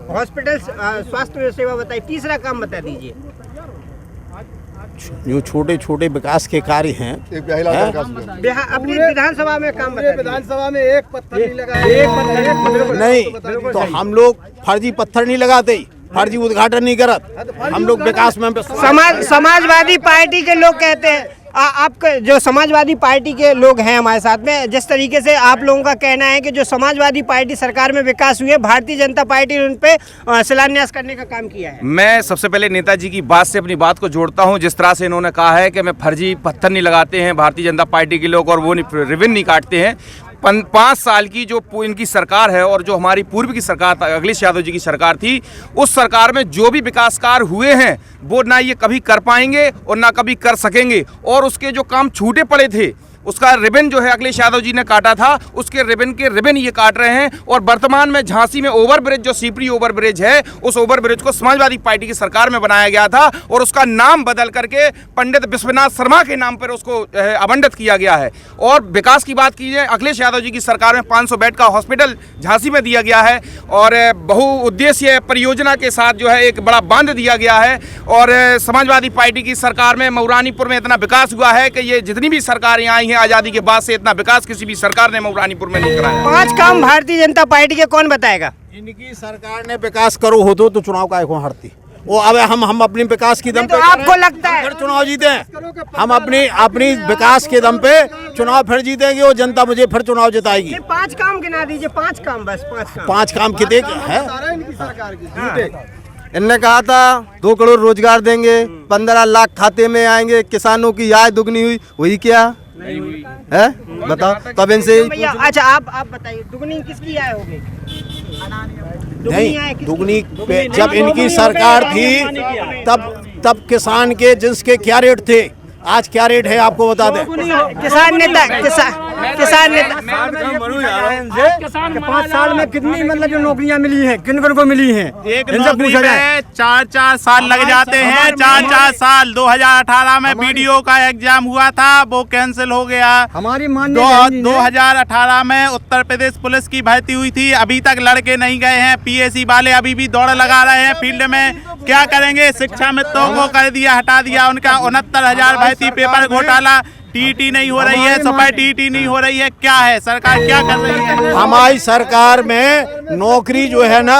[SPEAKER 3] हॉस्पिटल, स्वास्थ्य सेवा बताई, तीसरा काम बता दीजिए।
[SPEAKER 8] जो छोटे छोटे विकास के कार्य हैं,
[SPEAKER 3] अपनी विधानसभा में काम बताइए।
[SPEAKER 6] विधानसभा में एक पत्थर नहीं लगा,
[SPEAKER 8] नहीं तो हम लोग फर्जी पत्थर नहीं लगाते, फर्जी उद्घाटन नहीं करत, हम लोग विकास में।
[SPEAKER 3] समाजवादी पार्टी के लोग कहते हैं, आपके जो समाजवादी पार्टी के लोग हैं हमारे साथ में, जिस तरीके से आप लोगों का कहना है कि जो समाजवादी पार्टी सरकार में विकास हुए, भारतीय जनता पार्टी ने उन पे शिलान्यास करने का काम किया है।
[SPEAKER 5] मैं सबसे पहले नेताजी की बात से अपनी बात को जोड़ता हूं। जिस तरह से इन्होंने कहा है कि मैं फर्जी पत्थर नहीं लगाते हैं भारतीय जनता पार्टी के लोग, और वो रिबन नहीं काटते हैं। 5 साल की जो इनकी सरकार है और जो हमारी पूर्व की सरकार, अखिलेश यादव जी की सरकार थी, उस सरकार में जो भी विकास कार्य हुए हैं वो ना ये कभी कर पाएंगे और ना कभी कर सकेंगे। और उसके जो काम छूटे पड़े थे उसका रिबन जो है अखिलेश यादव जी ने काटा था, उसके रिबन के रिबन ये काट रहे हैं। और वर्तमान में झांसी में ओवर ब्रिज, जो सीपरी ओवर ब्रिज है, उस ओवर ब्रिज को समाजवादी पार्टी की सरकार में बनाया गया था और उसका नाम बदल करके पंडित विश्वनाथ शर्मा के नाम पर उसको आवंटित किया गया है। और विकास की बात कीजिए, अखिलेश यादव जी की सरकार में 500 बेड का हॉस्पिटल झांसी में दिया गया है और बहुउद्देशीय परियोजना के साथ जो है एक बड़ा बांध दिया गया है। और समाजवादी पार्टी की सरकार में मऊरानीपुर में इतना विकास हुआ है कि ये जितनी भी सरकारें आई हैं आज़ादी के बाद से इतना विकास किसी भी सरकार ने मऊरानीपुर में नहीं कराया।
[SPEAKER 3] 5 काम भारतीय जनता पार्टी के कौन बताएगा?
[SPEAKER 8] इनकी सरकार ने विकास करो हो तो चुनाव का को हटती वो। अब हम अपनी विकास की दम पे
[SPEAKER 3] आपको लगता है
[SPEAKER 8] फिर चुनाव जीते हैं? हम अपनी विकास के दम पे चुनाव फिर जीतेंगे और जनता मुझे फिर चुनाव जिताएगी।
[SPEAKER 3] 5 काम गिना दीजिए, 5 काम, बस
[SPEAKER 8] 5 काम कितने है?
[SPEAKER 6] इनने कहा था 2 करोड़ रोजगार देंगे, 15 लाख खाते में आएंगे, किसानों की आय दुगनी हुई, वही क्या है बताओ? तब इनसे
[SPEAKER 3] अच्छा आप बताइए, दुगनी किसकी आय होगी?
[SPEAKER 8] नहीं, दुगनी जब इनकी सरकार थी तब किसान के जिसके क्या रेट थे, आज क्या रेट है आपको बता दें।
[SPEAKER 3] किसान नेता 5 साल में कितनी मतलब जो नौकरियां मिली हैं, किन किन को मिली हैं?
[SPEAKER 4] एक नौकरी में 4-4 साल लग जाते हैं। 4-4 साल 2018 में बीडीओ का एग्जाम हुआ था, वो कैंसिल हो गया।
[SPEAKER 3] हमारी
[SPEAKER 4] 2018 में उत्तर प्रदेश पुलिस की भर्ती हुई थी, अभी तक लड़के नहीं गए हैं। पीएससी वाले अभी भी दौड़ लगा रहे हैं फील्ड में। क्या करेंगे? शिक्षा मित्रों को कर दिया, हटा दिया उनका 69,000 भर्ती पेपर घोटाला। टीटी नहीं हो रही है, सफाई टीटी नहीं हो रही है। क्या है सरकार क्या कर रही है?
[SPEAKER 8] हमारी सरकार में नौकरी जो है ना,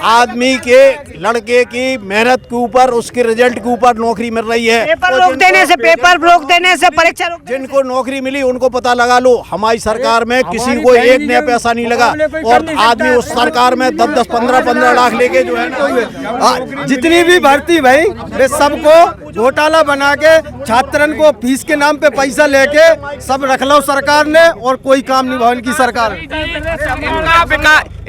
[SPEAKER 8] आदमी के लड़के की मेहनत के ऊपर, उसके रिजल्ट के ऊपर नौकरी मिल रही है।
[SPEAKER 3] पेपर रोक देने से परीक्षा रोक,
[SPEAKER 8] जिनको नौकरी मिली उनको पता लगा लो। हमारी सरकार में किसी को एक नया पैसा नहीं लगा और आदमी उस सरकार में 10-10, 15-15 लाख लेके जो है ना,
[SPEAKER 6] जितनी भी भर्ती भाई वे सबको घोटाला बना के छात्रन को फीस के नाम पे पैसा लेके सब रख लो सरकार ने, और कोई काम नहीं हुआ इनकी सरकार।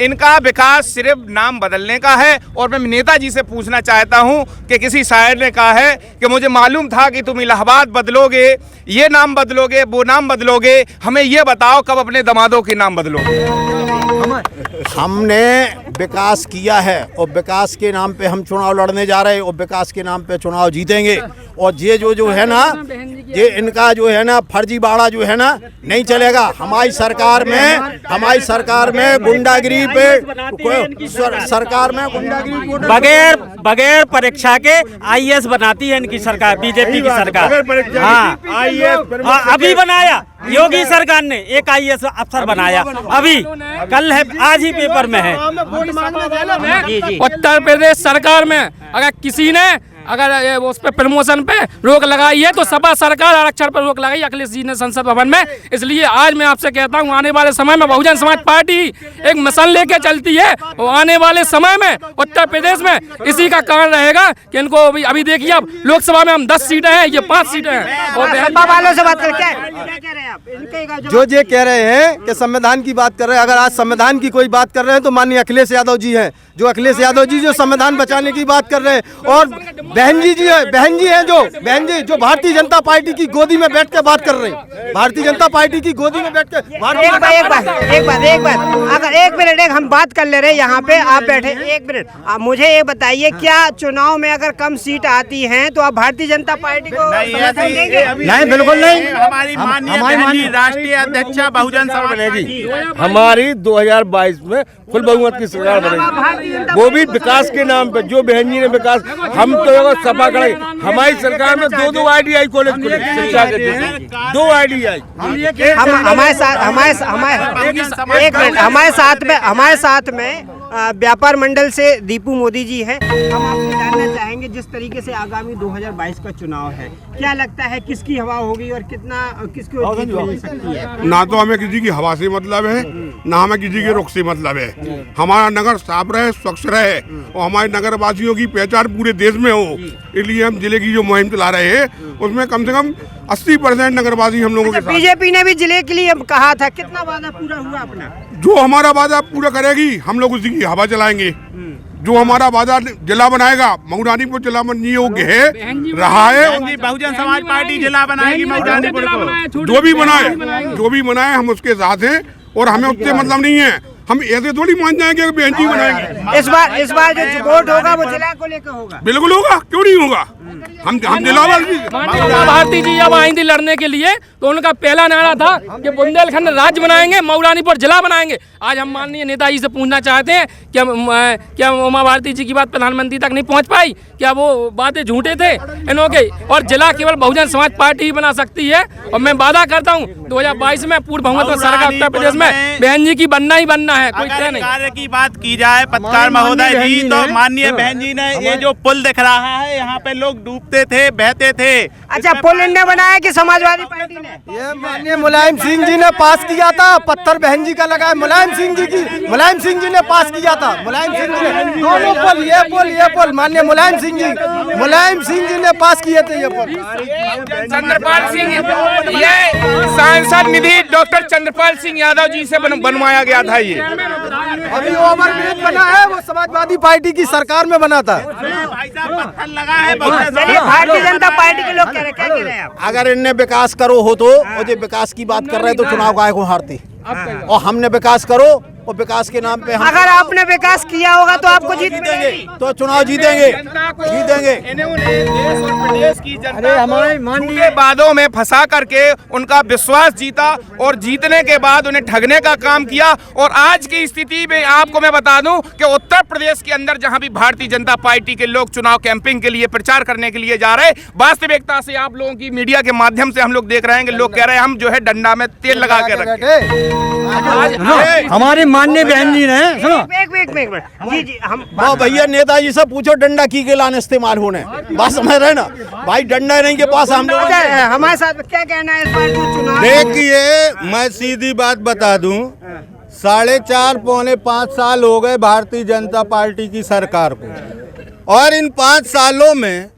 [SPEAKER 5] इनका विकास सिर्फ नाम बदलने का है। और मैं नेताजी से पूछना चाहता हूं कि किसी शायर ने कहा है कि मुझे मालूम था कि तुम इलाहाबाद बदलोगे, ये नाम बदलोगे, वो नाम बदलोगे, हमें ये बताओ कब अपने दामादों के नाम बदलोगे।
[SPEAKER 8] हमने विकास किया है और विकास के नाम पे हम चुनाव लड़ने जा रहे हैं और विकास के नाम पे चुनाव जीतेंगे। और ये जो है ना, ये इनका जो है ना फर्जीवाड़ा जो है ना नहीं चलेगा। हमारी सरकार में गुंडागिरी पे सरकार में गुंडागिरी
[SPEAKER 3] बगैर परीक्षा के आईएएस बनाती है इनकी सरकार, बीजेपी की सरकार। हाँ, अभी बनाया योगी सरकार ने एक आईएएस अफसर बनाया, अभी कल है, आज ही पेपर में है।
[SPEAKER 1] उत्तर प्रदेश सरकार में अगर किसी ने उस पे प्रमोशन पे रोक लगाई है तो सपा सरकार आरक्षण पर रोक लगाई अखिलेश जी ने संसद भवन में। इसलिए आज मैं आपसे कहता हूँ, आने वाले समय में बहुजन समाज पार्टी एक मिशन लेके चलती है और आने वाले समय में उत्तर प्रदेश में इसी का कारण रहेगा कि इनको अभी देखिए, अब लोकसभा में हम 10 सीटें हैं, ये 5 सीटें हैं। और
[SPEAKER 3] वालों से बात करके क्या कह रहे हैं आप?
[SPEAKER 6] जो ये कह रहे हैं कि संविधान की बात कर रहे हैं, अगर आज संविधान की कोई बात कर रहे हैं तो माननीय अखिलेश यादव जी हैं, जो अखिलेश यादव जी जो संविधान बचाने की बात कर रहे हैं। और बहन जी जो भारतीय जनता पार्टी की गोदी में बैठ के बात कर रहे हैं, भारतीय जनता पार्टी की गोदी में बैठ के
[SPEAKER 3] एक बात, अगर 1 मिनट हम बात कर ले रहे हैं यहाँ पे, आप बैठे 1 मिनट, मुझे ये बताइए, क्या चुनाव में अगर कम सीट आती हैं तो आप भारतीय जनता पार्टी को समर्थन देंगे?
[SPEAKER 6] नहीं, बिल्कुल नहीं।
[SPEAKER 4] हमारी माननीय राष्ट्रीय अध्यक्षा बहुजन समाज पार्टी,
[SPEAKER 10] हमारी 2022 में फुल बहुमत की सरकार बनेगी, वो भी विकास के नाम पे। जो बहन जी ने विकास, हम तो सपा कराई, हमारी सरकार में 2 ITI कॉलेज खुले शिक्षा के, 2 ITI।
[SPEAKER 3] हमारे साथ में व्यापार मंडल से दीपू मोदी जी हैं। हम आपसे जानना चाहेंगे, जिस तरीके से आगामी 2022 का चुनाव है, क्या लगता है किसकी हवा होगी और किसकी जीत मिल सकती है?
[SPEAKER 12] ना तो हमें किसी की हवा से मतलब है, ना हमें किसी के रुख से मतलब है। हमारा नगर साफ रहे, स्वच्छ रहे और हमारे नगर वासियों की पहचान पूरे देश में हो, इसलिए हम जिले की जो मुहिम चला रहे हैं उसमें कम से कम 80% नगरवासी हम लोगों के साथ।
[SPEAKER 3] बीजेपी ने भी जिले के लिए कहा था, कितना वादा पूरा हुआ अपना?
[SPEAKER 12] जो हमारा वादा पूरा करेगी हम लोग उसी की हवा चलाएंगे। जो हमारा बाजार जिला बनाएगा मऊरानीपुर जिला बनने योग्य है रहा है।
[SPEAKER 4] बहुजन समाज पार्टी जिला बनाएगी मऊरानीपुर को,
[SPEAKER 12] जो भी बनाए हम उसके साथ हैं और हमें उससे मतलब नहीं है। हम ऐसे थोड़ी मान जाएंगे बहन जी बनाएंगे।
[SPEAKER 3] इस बार जो वोट होगा वो जिला को लेकर होगा।
[SPEAKER 12] बिल्कुल होगा, क्यों नहीं होगा। हम जिला
[SPEAKER 1] उमा भारती जी जब आई थी लड़ने के लिए तो उनका पहला नारा था कि बुंदेलखंड राज्य बनाएंगे, मऊरानीपुर जिला बनाएंगे। आज हम माननीय नेताजी से पूछना चाहते हैं क्या उमा भारती जी की बात प्रधानमंत्री तक नहीं पहुंच पाई? क्या वो बातें झूठे थे इनके? और जिला केवल बहुजन समाज पार्टी ही बना सकती है। और मैं वादा करता हूँ 2022 में पूर्ण बहुमत में सरकार उत्तर प्रदेश में बहन जी की बनना ही बनना है, कोई तय नहीं।
[SPEAKER 4] कार्य की बात की जाए पत्रकार महोदय जी, तो माननीय बहन जी ने ये जो पुल दिख रहा है यहाँ पे लोग डूबते थे, बहते थे।
[SPEAKER 3] अच्छा, पुल इनने बनाया कि समाजवादी पार्टी ने?
[SPEAKER 6] ये माननीय मुलायम सिंह जी ने पास किया था। पत्थर बहन जी का लगा है मुलायम सिंह जी ने पास किया था। मुलायम सिंह जी ने दोनों पुल, ये पुल माननीय मुलायम सिंह जी ने पास किए थे। ये पुल
[SPEAKER 5] चंद्रपाल सिंह, ये सांसद निधि डॉक्टर चंद्रपाल सिंह यादव जी से बनवाया गया था। ये
[SPEAKER 6] अभी ओवरब्रिज बना है वो समाजवादी पार्टी की सरकार में बना था।
[SPEAKER 4] भाई साहब पत्थर लगा है।
[SPEAKER 3] भारतीय जनता पार्टी के लोग क्या कह रहे हैं आप?
[SPEAKER 8] अगर इनने विकास करो हो तो, और ये विकास की बात कर रहे हैं तो चुनाव काहे को हारती। और हमने विकास करो और विकास के नाम पे हम
[SPEAKER 3] अगर आपने विकास किया होगा तो आपको जीत
[SPEAKER 8] जीतेंगे, तो चुनाव जीतेंगे।
[SPEAKER 5] प्रदेश की जनता हमारे माननीय वादों में फंसा करके उनका विश्वास जीता और जीतने के बाद उन्हें ठगने का काम किया। और आज की स्थिति में आपको मैं बता दूं कि उत्तर प्रदेश के अंदर जहां भी भारतीय जनता पार्टी के लोग चुनाव कैंपिंग के लिए प्रचार करने के लिए जा रहे हैं, वास्तविकता से आप लोगों की मीडिया के माध्यम से हम लोग देख रहे हैं कि लोग कह रहे हैं हम जो है डंडा में तेल लगा के रखे।
[SPEAKER 6] हमारे माननीय बहन जी ने सुनो
[SPEAKER 3] एक मिनट जी हम
[SPEAKER 8] भैया नेताजी से पूछो डंडा की के लाने इस्तेमाल होने, बस समझ रहे ना भाई। डंडा नहीं के पास हम लोग।
[SPEAKER 3] हमारे साथ क्या कहना है इस बार चुनाव?
[SPEAKER 9] देखिए मैं सीधी बात बता दूं, 4.5 पौने 5 साल हो गए भारतीय जनता पार्टी की सरकार को, और इन 5 सालों में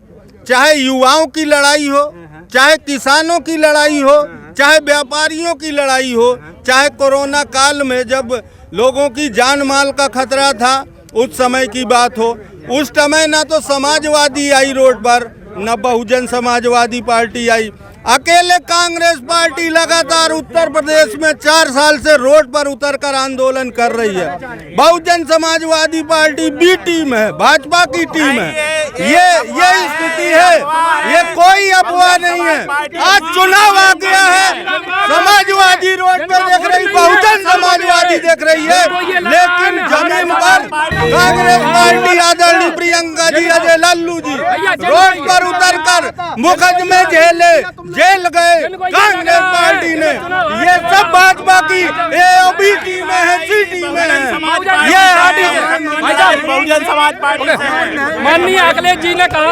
[SPEAKER 9] चाहे युवाओं की लड़ाई हो, चाहे किसानों की लड़ाई हो, चाहे व्यापारियों की लड़ाई हो, चाहे कोरोना काल में जब लोगों की जान माल का खतरा था उस समय की बात हो, उस समय ना तो समाजवादी आई रोड पर, न बहुजन समाजवादी पार्टी आई। अकेले कांग्रेस पार्टी लगातार उत्तर प्रदेश में 4 साल से रोड पर उतरकर आंदोलन कर रही है। Bahujan Samajwadi party B team है, भाजपा की टीम है। ये स्थिति है, ये कोई अफवाह नहीं है। आज चुनाव आ गया है, समाजवादी रोड पे देख रही, बहुजन समाजवादी देख रही है, लेकिन जमीन पर कांग्रेस पार्टी आदरणीय प्रियंका जी, अजय लल्लू जी रोड पर उतरकर मुकदमे झेले, जेल गए कांग्रेस पार्टी ने। ये सब भाजपा की बी टीम है, सी टीम है। ये
[SPEAKER 4] बहुजन समाज पार्टी
[SPEAKER 1] माननीय अखिलेश जी ने कहा,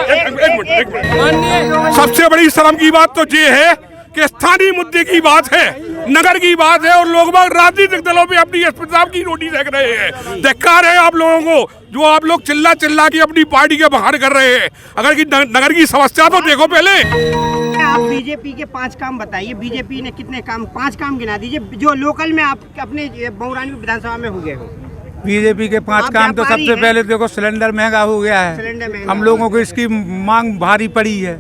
[SPEAKER 12] सबसे बड़ी शर्म की बात तो ये है कि स्थानीय मुद्दे की बात है, नगर की बात है, और लोग बाग राजनीतिक दलों पे अपनी अस्पताल की रोटी देख रहे हैं। धिक्कार है आप लोगों को, जो आप लोग चिल्ला के अपनी पार्टी के बाहर कर रहे हैं। अगर की नगर की समस्या तो देखो पहले।
[SPEAKER 3] आप बीजेपी के 5 काम बताइए, बीजेपी ने कितने काम, 5 काम गिना दीजिए जो लोकल में आप अपने मऊरानीपुर विधानसभा में हो गए हो।
[SPEAKER 13] बीजेपी के 5 काम तो सबसे पहले देखो, सिलेंडर महंगा हो गया है, हम लोगों को इसकी मांग भारी पड़ी है।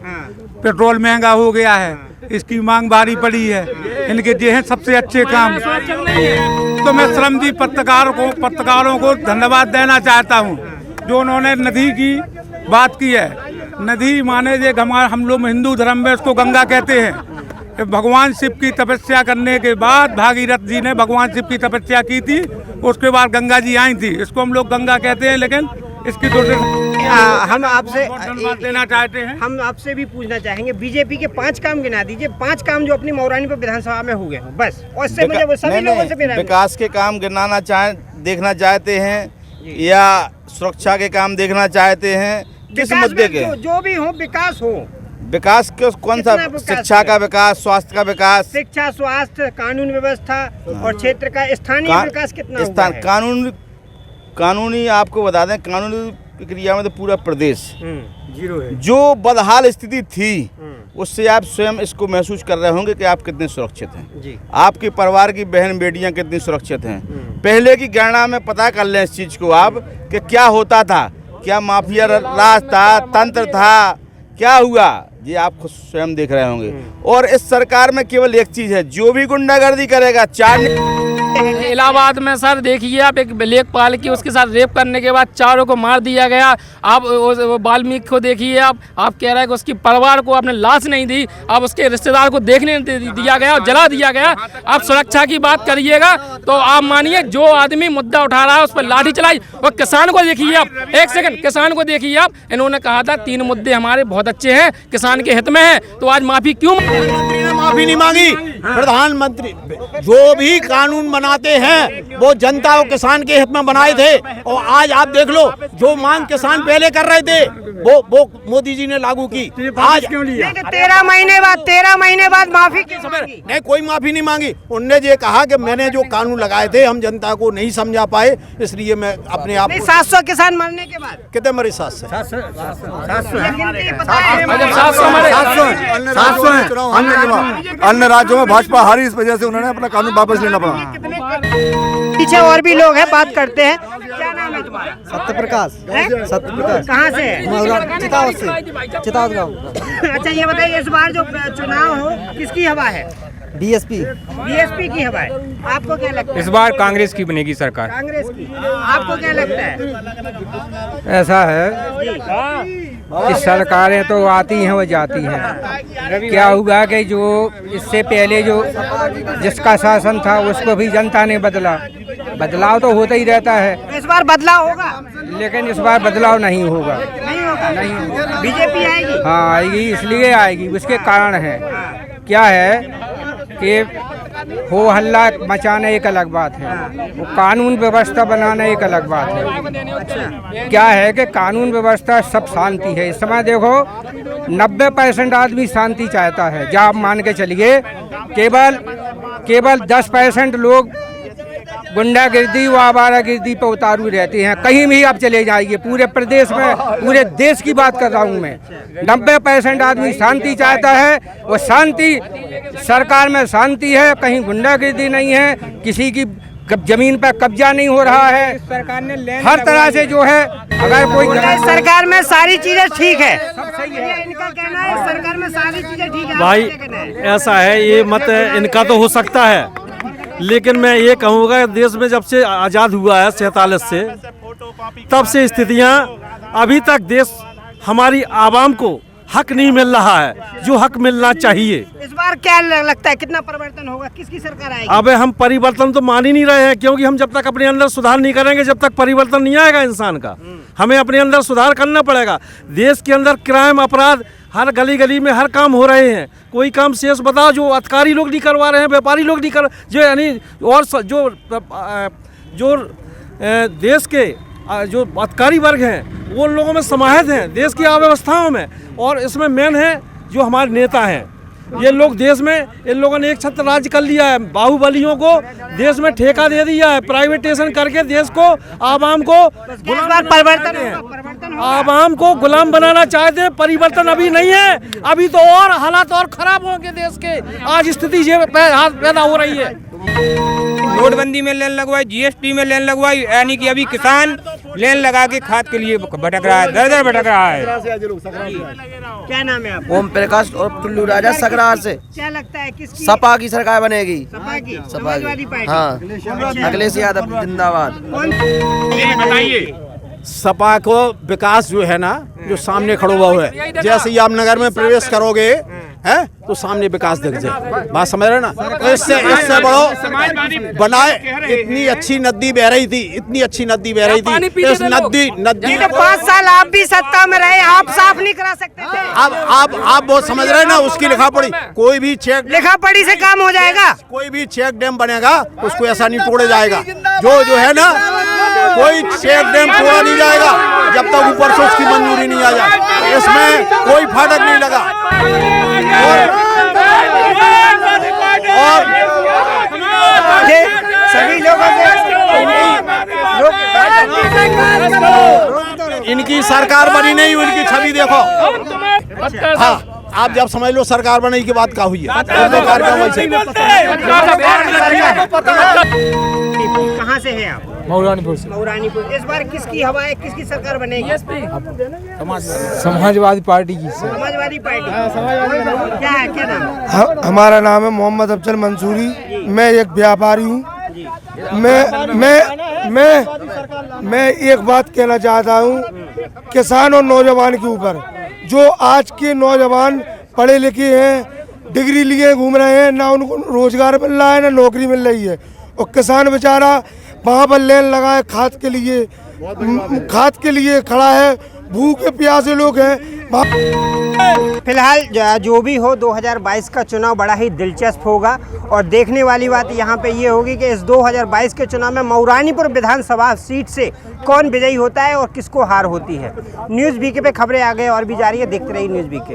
[SPEAKER 13] पेट्रोल महंगा हो गया है, इसकी मांग भारी पड़ी है। इनके ये हैं सबसे अच्छे काम। तो मैं श्रमजीवी पत्रकारों को धन्यवाद देना चाहता हूँ जो उन्होंने नदी की बात की है। नदी माने जे हम लोग हिंदू धर्म में उसको गंगा कहते हैं। भगवान शिव की तपस्या करने के बाद भागीरथ जी ने भगवान शिव की तपस्या की थी, उसके बाद गंगा जी आई थी। इसको हम लोग गंगा कहते हैं, लेकिन इसकी
[SPEAKER 3] हम आपसे
[SPEAKER 13] देना चाहते हैं।
[SPEAKER 3] हम आपसे भी पूछना चाहेंगे, बीजेपी के 5 काम गिना दीजिए, 5 काम जो अपनी मऊरानीपुर विधानसभा में हो गए हो बस। और इससे मुझे सभी लोगों से
[SPEAKER 10] विकास के काम गिनाना देखना चाहते हैं या सुरक्षा के काम देखना चाहते हैं, किस मुद्दे के?
[SPEAKER 3] जो भी हो, विकास हो।
[SPEAKER 10] विकास के कौन सा? शिक्षा का विकास, स्वास्थ्य का विकास,
[SPEAKER 3] शिक्षा, स्वास्थ्य, कानून व्यवस्था और क्षेत्र का स्थानीय विकास कितना हुआ है?
[SPEAKER 10] कानूनी आपको बता दें, कानूनी प्रक्रिया में तो पूरा प्रदेश
[SPEAKER 3] जीरो है।
[SPEAKER 10] जो बदहाल स्थिति थी उससे आप स्वयं इसको महसूस कर रहे होंगे कि आप कितने सुरक्षित हैं, आपके परिवार की बहन बेटियां कितनी सुरक्षित हैं। पहले की गणना में पता कर लें इस चीज़ को आप कि क्या होता था, क्या माफिया राज था, तंत्र था, क्या हुआ, ये आप खुद स्वयं देख रहे होंगे। और इस सरकार में केवल एक चीज़ है, जो भी गुंडागर्दी करेगा चार।
[SPEAKER 1] इलाहाबाद में सर देखिए आप, एक लेखपाल की उसके साथ रेप करने के बाद चारों को मार दिया गया। आप वाल्मीकि को देखिए, आप कह रहे हैं कि उसकी परिवार को आपने लाश नहीं दी, आप उसके रिश्तेदार को देखने दिया गया और जला दिया गया। आप सुरक्षा की बात करिएगा तो आप मानिए जो आदमी मुद्दा उठा रहा है उस पर लाठी चलाई। और किसान को देखिए आप, एक सेकंड, किसान को देखिए आप, इन्होंने कहा था 3 मुद्दे हमारे बहुत अच्छे हैं, किसान के हित में है, तो आज माफी क्यों?
[SPEAKER 8] माफी नहीं मांगी। प्रधानमंत्री जो भी कानून बनाते हैं वो जनता और किसान के हित में बनाए थे, और आज आप देख लो जो मांग किसान पहले कर रहे थे वो मोदी जी ने लागू की। आज क्यों लिया?
[SPEAKER 3] 13 महीने बाद माफी क्यों मांगी?
[SPEAKER 8] नहीं, कोई माफी नहीं मांगी। उनने ये कहा कि मैंने जो कानून लगाए थे हम जनता को नहीं समझा पाए, इसलिए मैं अपने आप
[SPEAKER 3] 700 किसान मरने के बाद
[SPEAKER 8] कितने मरे? 700
[SPEAKER 2] अन्य राज्यों में भाजपा हारी, इस वजह से उन्होंने अपना कानून वापस लेना पड़ा।
[SPEAKER 3] पीछे और भी लोग हैं, बात करते हैं। क्या नाम है तुम्हारा?
[SPEAKER 6] सत्यप्रकाश। सत्यप्रकाश
[SPEAKER 3] कहाँ से?
[SPEAKER 6] चितावत गाँव।
[SPEAKER 3] अच्छा ये बताइए, इस बार जो चुनाव हो किसकी हवा है?
[SPEAKER 6] बीएसपी
[SPEAKER 3] की हवा है। आपको क्या लगता है?
[SPEAKER 11] इस बार कांग्रेस की बनेगी सरकार।
[SPEAKER 3] कांग्रेस की। आपको क्या लगता है?
[SPEAKER 11] ऐसा है कि सरकारें तो आती हैं वो जाती हैं। क्या हुआ कि जो इससे पहले जो जिसका शासन था उसको भी जनता ने बदला, बदलाव तो होता ही रहता है।
[SPEAKER 3] इस बार बदलाव होगा,
[SPEAKER 11] लेकिन इस बार बदलाव नहीं होगा।
[SPEAKER 3] नहीं होगा। बीजेपी आएगी?
[SPEAKER 11] हाँ आएगी, इसलिए आएगी, उसके कारण है। क्या है कि हो हल्ला मचाना एक अलग बात है, वो कानून व्यवस्था बनाना एक अलग बात है। क्या है कि कानून व्यवस्था सब शांति है। इस समय देखो 90% आदमी शांति चाहता है, जब आप मान के चलिए केवल 10% लोग गुंडागिर्दी व आवारागिर्दी पर उतारू रहते हैं। कहीं भी आप चले जाइए, पूरे प्रदेश में, पूरे देश की बात कर रहा हूँ मैं, 90% आदमी शांति चाहता है। वो शांति, सरकार में शांति है, कहीं गुंडागिर्दी नहीं है, किसी की जमीन पर कब्जा नहीं हो रहा है। सरकार ने हर तरह से जो है, अगर कोई
[SPEAKER 3] सरकार में सारी चीजें ठीक है, इनका कहना है सरकार में सारी चीजें ठीक है।
[SPEAKER 14] भाई ऐसा है, ये मत इनका तो हो सकता है, लेकिन मैं ये कहूँगा देश में जब से आज़ाद हुआ है 47 से, तब से स्थितियाँ अभी तक देश हमारी आवाम को हक नहीं मिल रहा है जो हक मिलना चाहिए।
[SPEAKER 3] इस बार क्या लगता है, कितना परिवर्तन होगा, किसकी सरकार आएगी?
[SPEAKER 14] अबे हम परिवर्तन तो मान ही नहीं रहे हैं, क्योंकि हम जब तक अपने अंदर सुधार नहीं करेंगे जब तक परिवर्तन नहीं आएगा इंसान का। हमें अपने अंदर सुधार करना पड़ेगा। देश के अंदर क्राइम, अपराध हर गली गली में हर काम हो रहे हैं। कोई काम शेष बताओ जो अधिकारी लोग नहीं करवा रहे हैं, व्यापारी लोग नहीं कर, जो यानी और जो देश के जो अधिकारी वर्ग हैं वो लोगों में समाहित हैं देश की अव्यवस्थाओं में। और इसमें मेन है जो हमारे नेता हैं, ये लोग देश में, इन लोगों ने एक छत्र राज्य कर लिया है। बाहुबलियों को देश में ठेका दे दिया है, प्राइवेटेशन करके देश को, आवाम को आवाम को गुलाम बनाना चाहते हैं। परिवर्तन अभी नहीं है, अभी तो और हालात और खराब होंगे देश के। आज स्थिति ये पैदा हो रही है।
[SPEAKER 11] नोटबंदी में लेन लगवाई, जीएसटी में लेन लगवाई, यानी कि अभी किसान लेन लगा के खाद के लिए भटक रहा है, दर भटक रहा है।
[SPEAKER 3] क्या नाम है आपका?
[SPEAKER 6] ओम प्रकाश और टुल्लू राजा सकरार से।
[SPEAKER 3] क्या लगता है किसकी
[SPEAKER 6] सपा की सरकार बनेगी?
[SPEAKER 3] सपा की, समाजवादी पार्टी।
[SPEAKER 6] हाँ, अखिलेश यादव जिंदाबाद।
[SPEAKER 1] बताइए
[SPEAKER 8] सपा को विकास जो है ना, जो सामने खड़ा हुआ है, जैसे ही आप नगर में प्रवेश करोगे है तो सामने विकास दिख जाए। बात समझ रहे ना? तो इससे बड़ो बनाए, इतनी अच्छी नदी बह रही थी, इतनी अच्छी नदी बह रही थी। इस नदी
[SPEAKER 3] 5 साल आप भी सत्ता में रहे, आप साफ नहीं करा सकते थे।
[SPEAKER 8] आप वो समझ रहे ना, उसकी लिखा पढ़ी, कोई भी चेक
[SPEAKER 3] लिखा पढ़ी से काम हो जाएगा।
[SPEAKER 8] कोई भी चेक डैम बनेगा उसको ऐसा नहीं तोड़े जाएगा। जो है ना, कोई चेक डैम तोड़ा नहीं जाएगा जब तक ऊपर से उसकी मंजूरी नहीं आ जाए। इसमें कोई फाटक नहीं लगा। और
[SPEAKER 3] सभी लोगों
[SPEAKER 8] इनकी सरकार बनी नहीं, उनकी छवि देखो। हाँ, आप जब समझ लो सरकार बने के बाद का हुई है
[SPEAKER 3] कहाँ से हैं आप?
[SPEAKER 11] मौलानीपुर से।
[SPEAKER 3] मौरानीपुर। इस बार किसकी हवा है, किसकी सरकार बनेगी?
[SPEAKER 11] समाजवादी पार्टी की।
[SPEAKER 3] समाजवादी पार्टी। क्या है, क्या नाम है?
[SPEAKER 6] हमारा नाम है मोहम्मद अफजल मंसूरी। मैं एक व्यापारी हूँ। मैं एक बात कहना चाहता हूँ किसान और नौजवान के ऊपर। जो आज के नौजवान पढ़े लिखे हैं, डिग्री लिए घूम रहे हैं, ना उनको रोजगार मिल रहा है ना नौकरी मिल रही है, और किसान बेचारा वहाँ पर लाइन लगाए खाद के लिए खड़ा है। भूखे प्यासे लोग हैं।
[SPEAKER 3] फिलहाल जो भी हो 2022 का चुनाव बड़ा ही दिलचस्प होगा, और देखने वाली बात यहाँ पे ये होगी कि इस 2022 के चुनाव में मौरानीपुर विधानसभा सीट से कौन विजयी होता है और किसको हार होती है। न्यूज़ बीके पे खबरें आ गए और भी जारी है, देखते रहिए न्यूज़ बीके।